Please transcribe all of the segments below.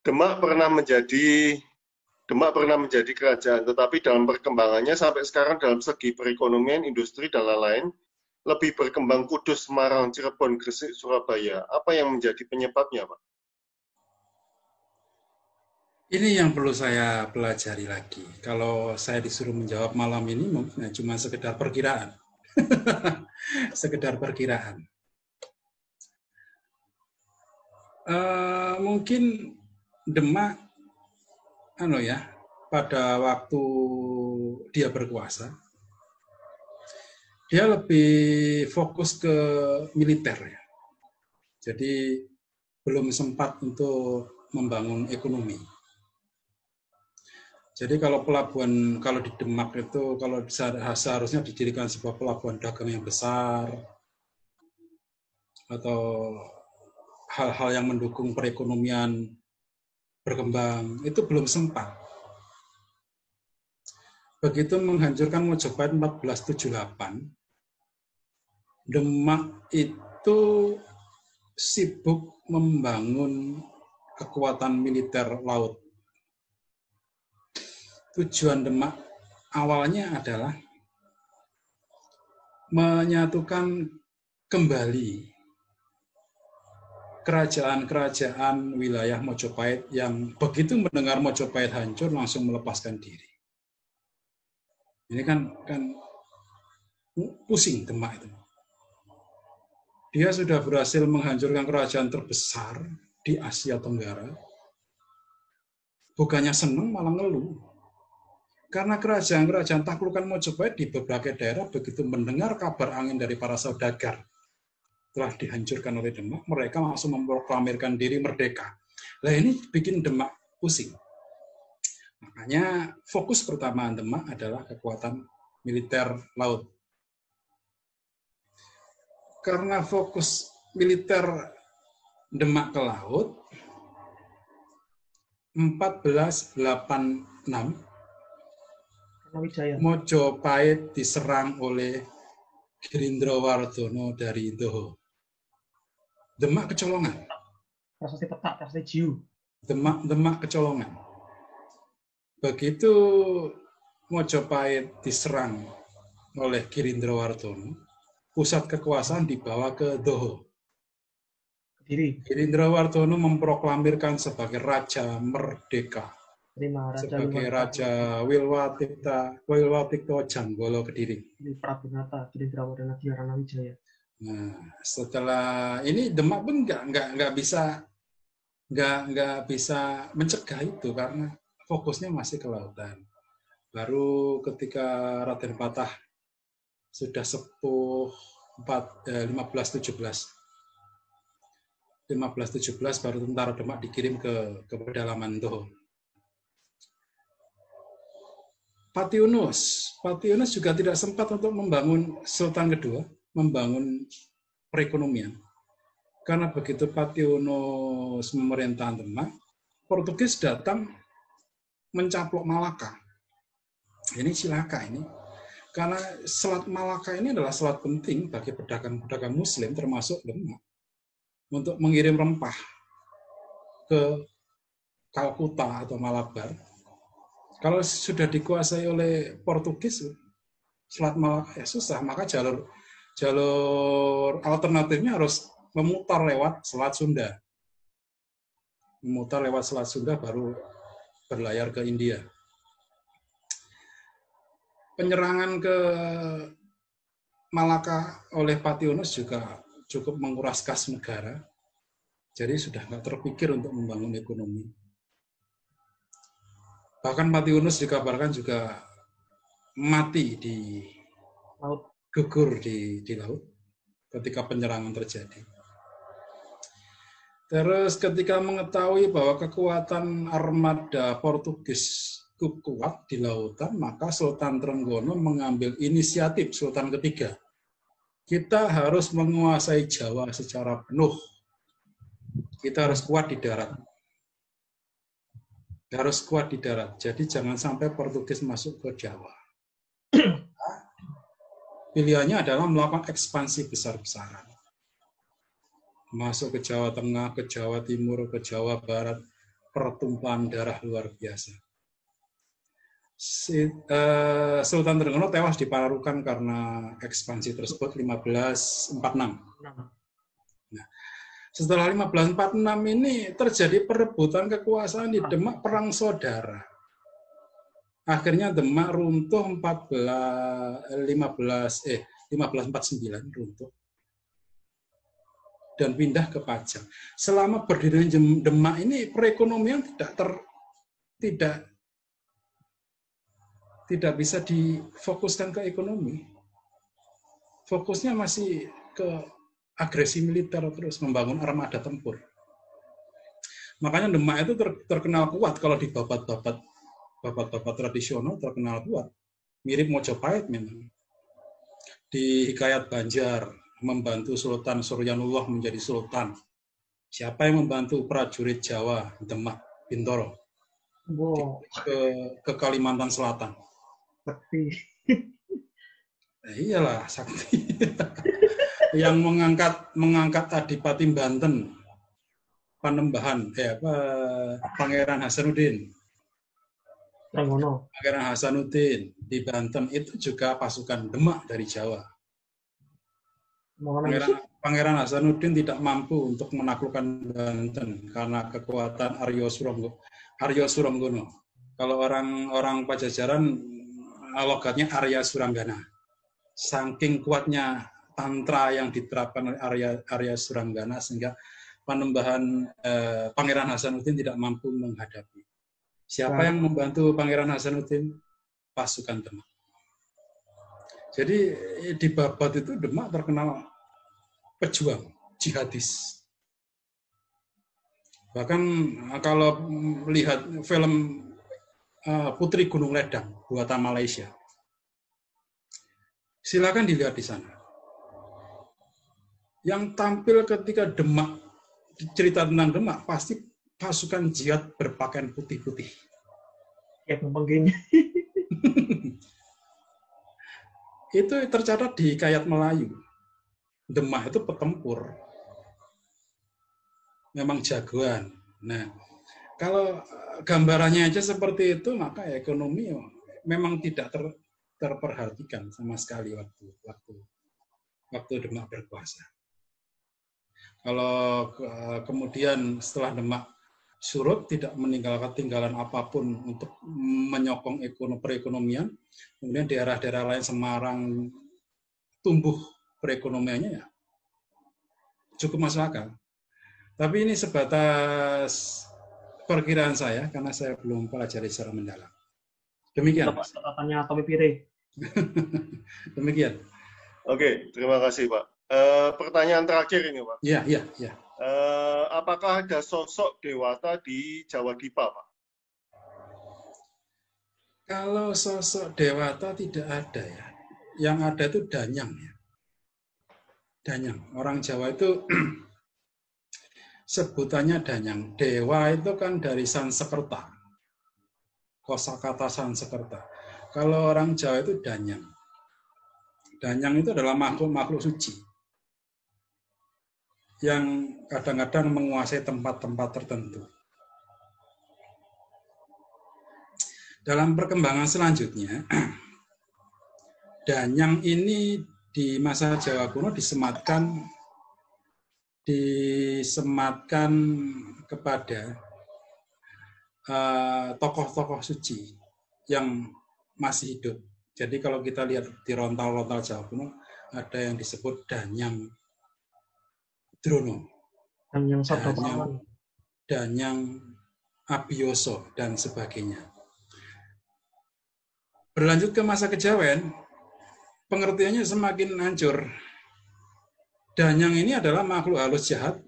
Demak pernah menjadi Demak pernah menjadi kerajaan, tetapi dalam perkembangannya sampai sekarang dalam segi perekonomian, industri, dan lain-lain, lebih berkembang Kudus, Semarang, Cirebon, Gresik, Surabaya. Apa yang menjadi penyebabnya, Pak? Ini yang perlu saya pelajari lagi. Kalau saya disuruh menjawab malam ini, mungkin cuma sekedar perkiraan. Sekedar perkiraan. Mungkin Demak, pada waktu dia berkuasa, dia lebih fokus ke militer ya. Jadi belum sempat untuk membangun ekonomi. Jadi kalau di Demak itu kalau seharusnya didirikan sebuah pelabuhan dagang yang besar atau hal-hal yang mendukung perekonomian berkembang, itu belum sempat. Begitu menghancurkan Mojopahit 1478, Demak itu sibuk membangun kekuatan militer laut. Tujuan Demak awalnya adalah menyatukan kembali kerajaan-kerajaan wilayah Mojopahit yang begitu mendengar Mojopahit hancur langsung melepaskan diri. Ini kan pusing Demak itu. Dia sudah berhasil menghancurkan kerajaan terbesar di Asia Tenggara. Bukannya senang, malah ngeluh. Karena kerajaan-kerajaan taklukan Mojopahit di berbagai daerah begitu mendengar kabar angin dari para saudagar telah dihancurkan oleh Demak, mereka langsung memproklamirkan diri merdeka. Nah ini bikin Demak pusing. Makanya fokus pertama Demak adalah kekuatan militer laut. Karena fokus militer Demak ke laut, 1486 Mojopahit diserang oleh Girindrawardhana dari Indoho. Demak kecolongan. Prasasti Petak, Prasasti Jiu. Demak kecolongan. Begitu Mojopahit diserang oleh Girindrawardhana, pusat kekuasaan dibawa ke Doho. Girindrawardhana memproklamirkan sebagai Raja Merdeka. Sebagai Raja Wilwatikto Janggolo Kediri. Prabunata Girindrawardhana Dhyarana Wijaya. Nah, setelah ini Demak pun nggak bisa mencegah itu karena fokusnya masih ke lautan. Baru ketika Raden Patah sudah sepuh 1517 baru tentara Demak dikirim ke pedalaman Doho. Patiunus juga tidak sempat untuk membangun Sultan kedua, membangun perekonomian. Karena begitu Patiunus memerintah Demak, Portugis datang mencaplok Malaka. Ini cilaka ini. Karena Selat Malaka ini adalah selat penting bagi pedagang-pedagang Muslim termasuk Demak untuk mengirim rempah ke Kalkuta atau Malabar. Kalau sudah dikuasai oleh Portugis, Selat Malaka ya susah, maka jalur alternatifnya harus memutar lewat Selat Sunda. Memutar lewat Selat Sunda baru berlayar ke India. Penyerangan ke Malaka oleh Patiunus juga cukup menguras kas negara. Jadi sudah nggak terpikir untuk membangun ekonomi. Bahkan Patiunus dikabarkan juga mati gugur di laut ketika penyerangan terjadi. Terus ketika mengetahui bahwa kekuatan armada Portugis kuat di lautan, maka Sultan Trenggono mengambil inisiatif Sultan ketiga. Kita harus menguasai Jawa secara penuh. Kita harus kuat di darat. Jadi jangan sampai Portugis masuk ke Jawa. Pilihannya adalah melakukan ekspansi besar-besaran. Masuk ke Jawa Tengah, ke Jawa Timur, ke Jawa Barat. pertumpahan darah luar biasa. Sultan Trengganu tewas di Palarukan karena ekspansi tersebut 1546. Nah, setelah 1546 ini terjadi perebutan kekuasaan di Demak, perang saudara. Akhirnya Demak runtuh 1549 runtuh dan pindah ke Pajang. Selama berdiri Demak ini perekonomian tidak bisa difokuskan ke ekonomi. Fokusnya masih ke agresi militer, terus membangun armada tempur. Makanya Demak itu terkenal kuat kalau di babat-babat tradisional, terkenal kuat. Mirip Mojopahit memang. Di Hikayat Banjar membantu Sultan Suryanullah menjadi sultan. Siapa yang membantu prajurit Jawa Demak Bintoro ke Kalimantan Selatan? Sakti. Iyalah, Sakti. Yang mengangkat Adipati Banten, Panembahan, Pangeran Hasanuddin. Pangeran Hasanuddin di Banten itu juga pasukan Demak dari Jawa. Pangeran Hasanuddin tidak mampu untuk menaklukkan Banten karena kekuatan Arya Suranggono. Kalau orang Pajajaran logatnya Arya Suranggana. Saking kuatnya tantra yang diterapkan oleh Arya Suranggana sehingga Panembahan Pangeran Hasanuddin tidak mampu menghadapi. Siapa yang membantu Pangeran Hasanuddin? Pasukan Demak. Jadi di Babat itu Demak terkenal pejuang, jihadis. Bahkan kalau melihat film Putri Gunung Ledang buatan Malaysia, silakan dilihat di sana. Yang tampil ketika Demak, cerita tentang Demak, pasti pasukan jihad berpakaian putih-putih. Ya, pembanggenya. Itu tercatat di Hikayat Melayu. Demak itu petempur. Memang jagoan. Nah, kalau gambarannya aja seperti itu, maka ekonomi memang tidak terperhatikan sama sekali waktu Demak berkuasa. Kalau kemudian setelah Demak surut, tidak meninggalkan apapun untuk menyokong perekonomian, kemudian daerah-daerah lain Semarang tumbuh perekonomiannya, ya cukup masuk akal. Tapi ini sebatas perkiraan saya, karena saya belum pelajari secara mendalam. Demikian. Catatannya Tommy Pire. Demikian. Oke, terima kasih Pak. Pertanyaan terakhir ini Pak. Iya. Apakah ada sosok Dewata di Jawa Dipa Pak? Kalau sosok Dewata tidak ada ya. Yang ada itu Danyang ya. Danyang. Orang Jawa itu sebutannya Danyang. Dewa itu kan dari Sansekerta. Kosakata Sansekerta. Kalau orang Jawa itu Danyang. Danyang itu adalah makhluk suci yang kadang-kadang menguasai tempat-tempat tertentu. Dalam perkembangan selanjutnya, Danyang ini di masa Jawa kuno disematkan kepada tokoh-tokoh suci yang masih hidup. Jadi kalau kita lihat di rontal-rontal Jawa kuno, ada yang disebut Danyang Drono, Danyang Abioso, dan sebagainya. Berlanjut ke masa kejawen, pengertiannya semakin hancur. Danyang ini adalah makhluk halus jahat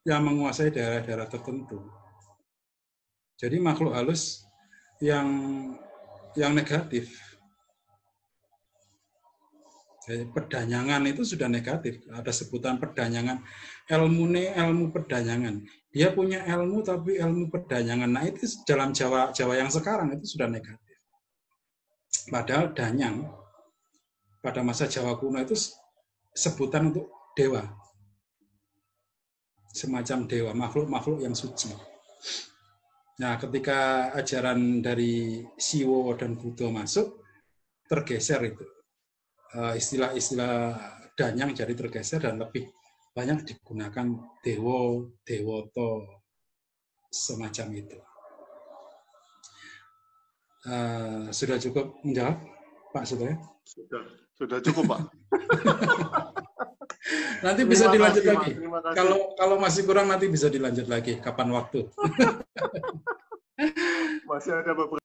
yang menguasai daerah-daerah tertentu. Jadi makhluk halus yang negatif. Jadi perdanyangan itu sudah negatif. Ada sebutan perdanyangan. Ilmu perdanyangan. Dia punya ilmu tapi ilmu perdanyangan. Nah itu dalam Jawa yang sekarang itu sudah negatif. Padahal Danyang pada masa Jawa kuno itu sebutan untuk dewa. Semacam dewa, makhluk-makhluk yang suci. Nah, ketika ajaran dari Siwo dan Buddha masuk, tergeser itu. Istilah-istilah danyang jadi tergeser dan lebih banyak digunakan dewo, dewoto, semacam itu. Sudah cukup menjawab, Pak Sutoyo? Sudah cukup, Pak. Nanti bisa dilanjut kasih, lagi. Pak. Kasih. Kalau masih kurang nanti bisa dilanjut lagi. Kapan waktu? Masih ada beberapa